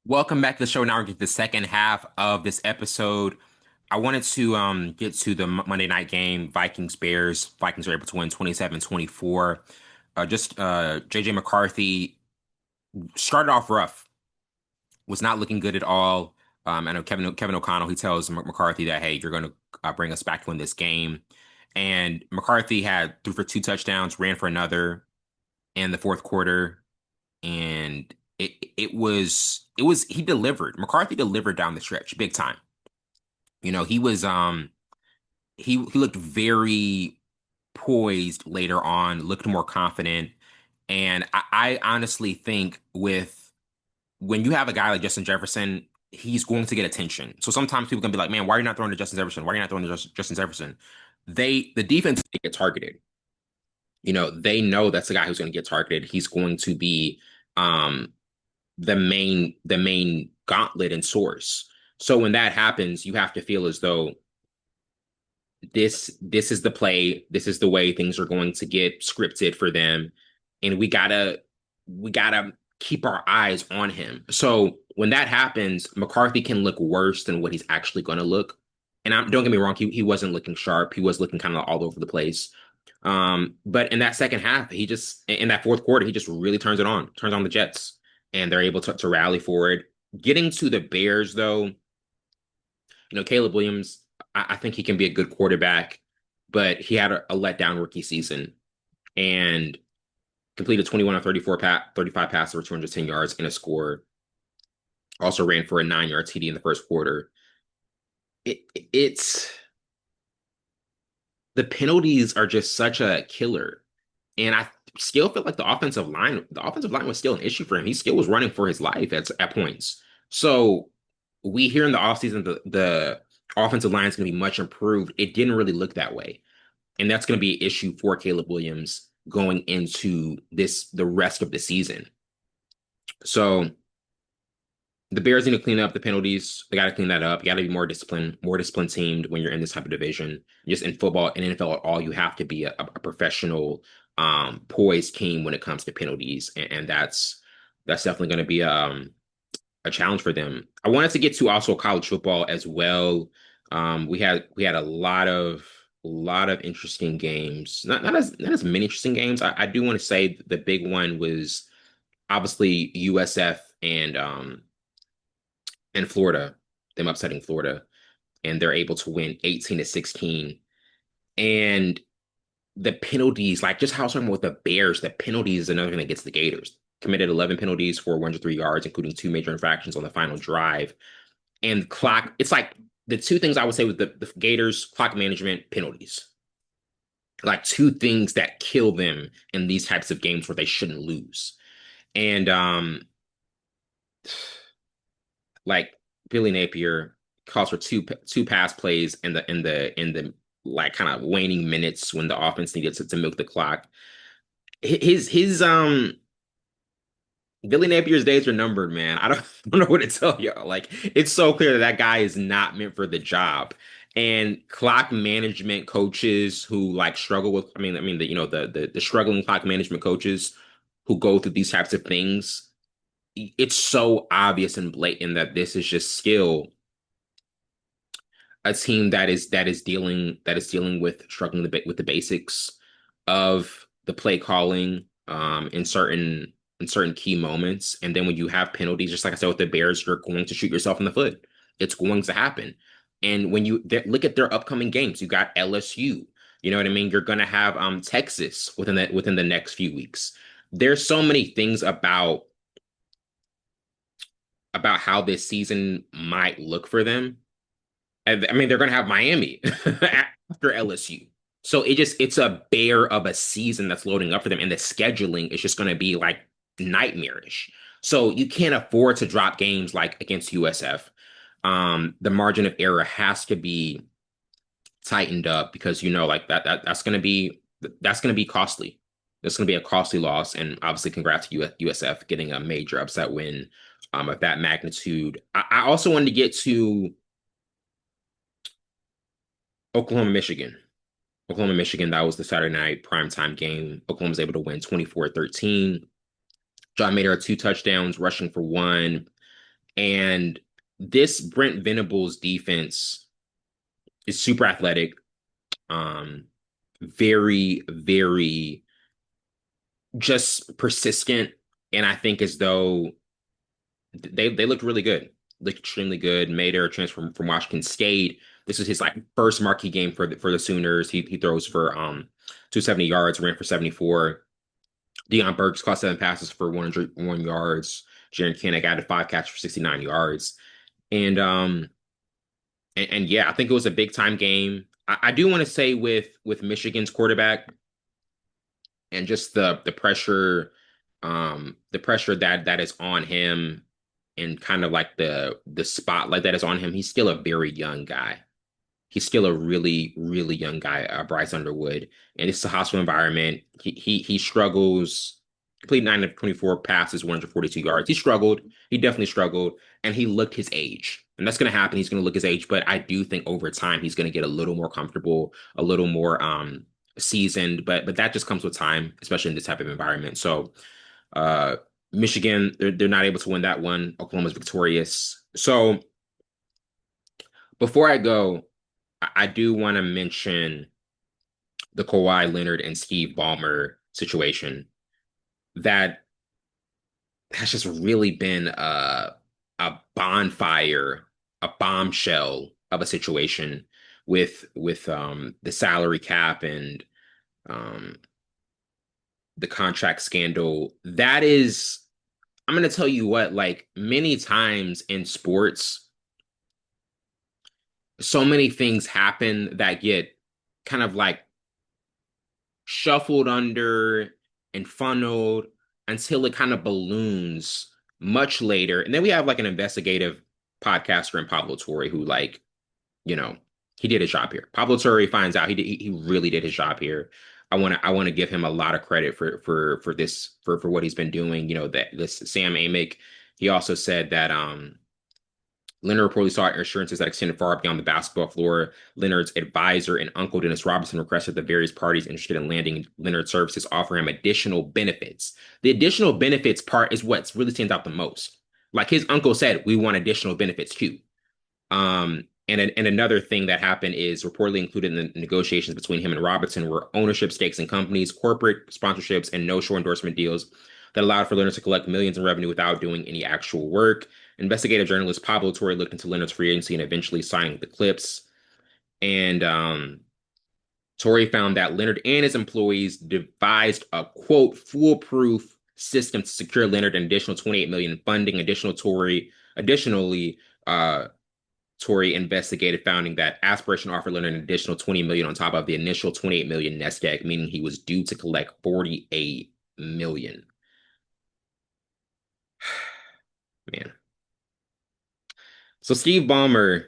Welcome back to the show. Now we're getting the second half of this episode. I wanted to get to the Monday night game, Vikings Bears. Vikings are able to win 27-24. JJ McCarthy started off rough, was not looking good at all. I know Kevin O'Connell, he tells McCarthy that, hey, you're going to bring us back to win this game. And McCarthy had threw for two touchdowns, ran for another in the fourth quarter, and it was he delivered. McCarthy delivered down the stretch big time. He was he looked very poised later on, looked more confident. And I honestly think with when you have a guy like Justin Jefferson, he's going to get attention. So sometimes people can be like, man, why are you not throwing to Justin Jefferson? Why are you not throwing to Justin Jefferson? The defense get targeted. They know that's the guy who's going to get targeted. He's going to be um the main gauntlet and source. So when that happens, you have to feel as though this is the play, this is the way things are going to get scripted for them, and we gotta keep our eyes on him. So when that happens, McCarthy can look worse than what he's actually going to look. And don't get me wrong, he wasn't looking sharp. He was looking kind of all over the place. But in that second half, in that fourth quarter, he just really turns on the Jets, and they're able to rally forward. Getting to the Bears, though, Caleb Williams, I think he can be a good quarterback, but he had a letdown rookie season and completed 21 on 35 passes for 210 yards and a score. Also ran for a 9-yard TD in the first quarter. It's the penalties are just such a killer. And I still feel like the offensive line was still an issue for him. He still was running for his life at points. So we hear in the offseason the offensive line is going to be much improved. It didn't really look that way. And that's going to be an issue for Caleb Williams going into the rest of the season. So the Bears need to clean up the penalties. They got to clean that up. You got to be more discipline teamed when you're in this type of division. Just in football and NFL at all, you have to be a professional, poised team when it comes to penalties, and that's definitely going to be a challenge for them. I wanted to get to also college football as well. We had a lot of interesting games. Not as many interesting games. I do want to say the big one was obviously USF and Florida, them upsetting Florida, and they're able to win 18-16. And the penalties, like just how I was talking about with the Bears, the penalties is another thing that gets the Gators. Committed 11 penalties for 103 yards, including two major infractions on the final drive. And clock, it's like the two things I would say with the Gators, clock management, penalties. Like two things that kill them in these types of games where they shouldn't lose. And like Billy Napier calls for two pass plays in the like kind of waning minutes when the offense needed to milk the clock. His Billy Napier's days are numbered, man. I don't know what to tell you. Like it's so clear that that guy is not meant for the job. And clock management coaches who like struggle with, I mean the struggling clock management coaches who go through these types of things, it's so obvious and blatant that this is just skill. A team that is dealing with struggling with the basics of the play calling in certain key moments. And then when you have penalties, just like I said with the Bears, you're going to shoot yourself in the foot. It's going to happen. And when look at their upcoming games, you got LSU. You know what I mean? You're going to have Texas within the next few weeks. There's so many things about how this season might look for them. I mean, they're going to have Miami after LSU. So it's a bear of a season that's loading up for them. And the scheduling is just going to be like nightmarish. So you can't afford to drop games like against USF. The margin of error has to be tightened up because like that's going to be costly. That's going to be a costly loss. And obviously, congrats to USF getting a major upset win of that magnitude. I also wanted to get to Oklahoma, Michigan. Oklahoma, Michigan, that was the Saturday night primetime game. Oklahoma was able to win 24-13. John Mayer had two touchdowns, rushing for one. And this Brent Venables defense is super athletic, um, very, very just persistent. And I think as though they looked really good, looked extremely good. Made a transfer from Washington State. This was his like first marquee game for the Sooners. He throws for 270 yards, ran for 74. Deion Burks caught 7 passes for 101 yards. Jaren Kanak added 5 catches for 69 yards. And yeah, I think it was a big time game. I do want to say with Michigan's quarterback and just the pressure that is on him and kind of like the spotlight that is on him. He's still a very young guy. He's still a really, really young guy, Bryce Underwood, and it's a hostile environment. He struggles. Completed 9 of 24 passes, 142 yards. He struggled. He definitely struggled, and he looked his age. And that's going to happen. He's going to look his age, but I do think over time he's going to get a little more comfortable, a little more seasoned. But that just comes with time, especially in this type of environment. So uh, Michigan, they're not able to win that one. Oklahoma's victorious. So before I go, I do want to mention the Kawhi Leonard and Steve Ballmer situation that has just really been a bonfire, a bombshell of a situation with the salary cap and um the contract scandal. That is, I'm gonna tell you what, like many times in sports, so many things happen that get kind of like shuffled under and funneled until it kind of balloons much later. And then we have like an investigative podcaster in Pablo Torre who like, you know, he did his job here. Pablo Torre finds out he really did his job here. I want to give him a lot of credit for this for what he's been doing. You know, that this Sam Amick, he also said that Leonard reportedly sought assurances that extended far beyond the basketball floor. Leonard's advisor and uncle Dennis Robinson requested that various parties interested in landing Leonard's services offer him additional benefits. The additional benefits part is what really stands out the most. Like his uncle said, we want additional benefits too. And another thing that happened is reportedly included in the negotiations between him and Robinson were ownership stakes in companies, corporate sponsorships, and no-show endorsement deals that allowed for Leonard to collect millions in revenue without doing any actual work. Investigative journalist Pablo Torre looked into Leonard's free agency and eventually signed with the Clips. And Torre found that Leonard and his employees devised a quote foolproof system to secure Leonard an additional 28 million in funding. Additionally, Torre investigated, finding that Aspiration offered Leonard an additional 20 million on top of the initial 28 million nest egg, meaning he was due to collect 48 million. Man. So Steve Ballmer,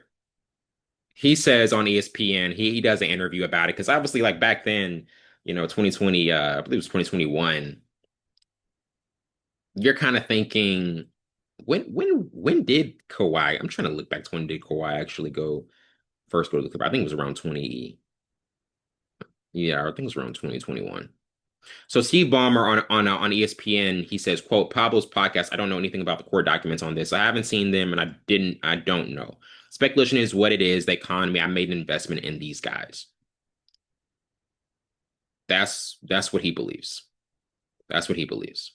he says on ESPN, he does an interview about it because obviously, like back then, 2020, I believe it was 2021, you're kind of thinking, when did Kawhi? I'm trying to look back to when did Kawhi actually first go to the Clippers? I think it was around 20. Yeah, I think it was around 2021. So Steve Ballmer on ESPN, he says, "quote Pablo's podcast. I don't know anything about the court documents on this. I haven't seen them, and I don't know. Speculation is what it is. They conned me. I made an investment in these guys. That's what he believes. That's what he believes.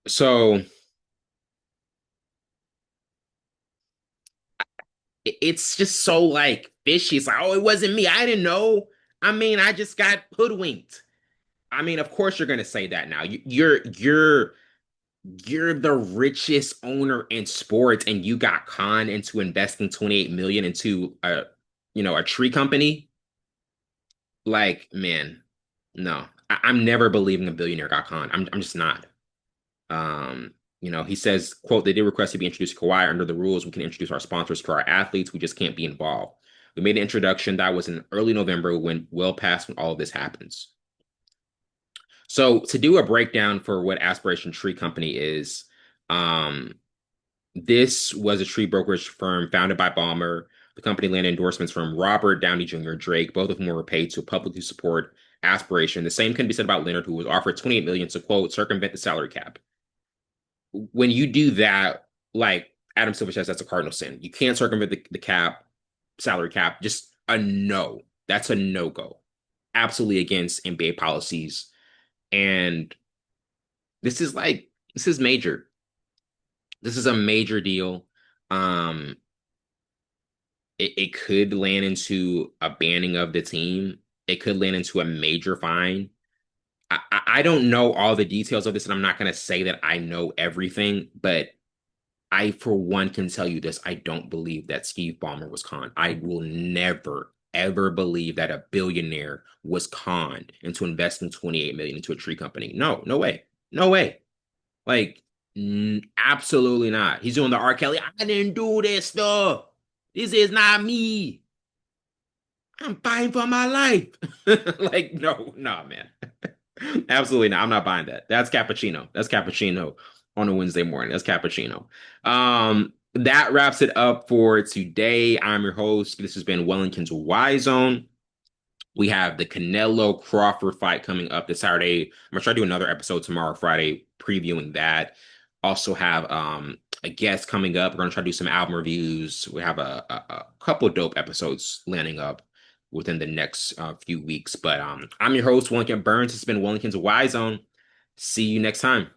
So it's just so like fishy. It's like, oh, it wasn't me. I didn't know. I mean, I just got hoodwinked. I mean, of course you're gonna say that now. You're the richest owner in sports and you got conned into investing 28 million into a tree company. Like, man, no. I'm never believing a billionaire got conned. I'm just not. He says, quote, they did request to be introduced to Kawhi. Under the rules, we can introduce our sponsors to our athletes. We just can't be involved. We made an introduction that was in early November when well past when all of this happens. So to do a breakdown for what Aspiration Tree Company is, um, this was a tree brokerage firm founded by Ballmer. The company landed endorsements from Robert Downey Jr., Drake, both of whom were paid to publicly support Aspiration. The same can be said about Leonard, who was offered 28 million to quote circumvent the salary cap. When you do that, like Adam Silver says, that's a cardinal sin. You can't circumvent the cap, salary cap. Just a no. That's a no go. Absolutely against NBA policies. And this is major. This is a major deal. Um, it could land into a banning of the team. It could land into a major fine. I don't know all the details of this, and I'm not going to say that I know everything, but I, for one, can tell you this. I don't believe that Steve Ballmer was conned. I will never, ever believe that a billionaire was conned into investing 28 million into a tree company. No, no way. No way. Like, absolutely not. He's doing the R. Kelly. I didn't do this stuff. This is not me. I'm fighting for my life. Like, no, no, man. Absolutely not. I'm not buying that. That's cappuccino. That's cappuccino on a Wednesday morning. That's cappuccino. That wraps it up for today. I'm your host. This has been Wellington's Y Zone. We have the Canelo Crawford fight coming up this Saturday. I'm gonna try to do another episode tomorrow, Friday, previewing that. Also have a guest coming up. We're gonna try to do some album reviews. We have a couple dope episodes landing up within the next few weeks. But I'm your host, Wellington Burns. It's been Wellington's Y Zone. See you next time.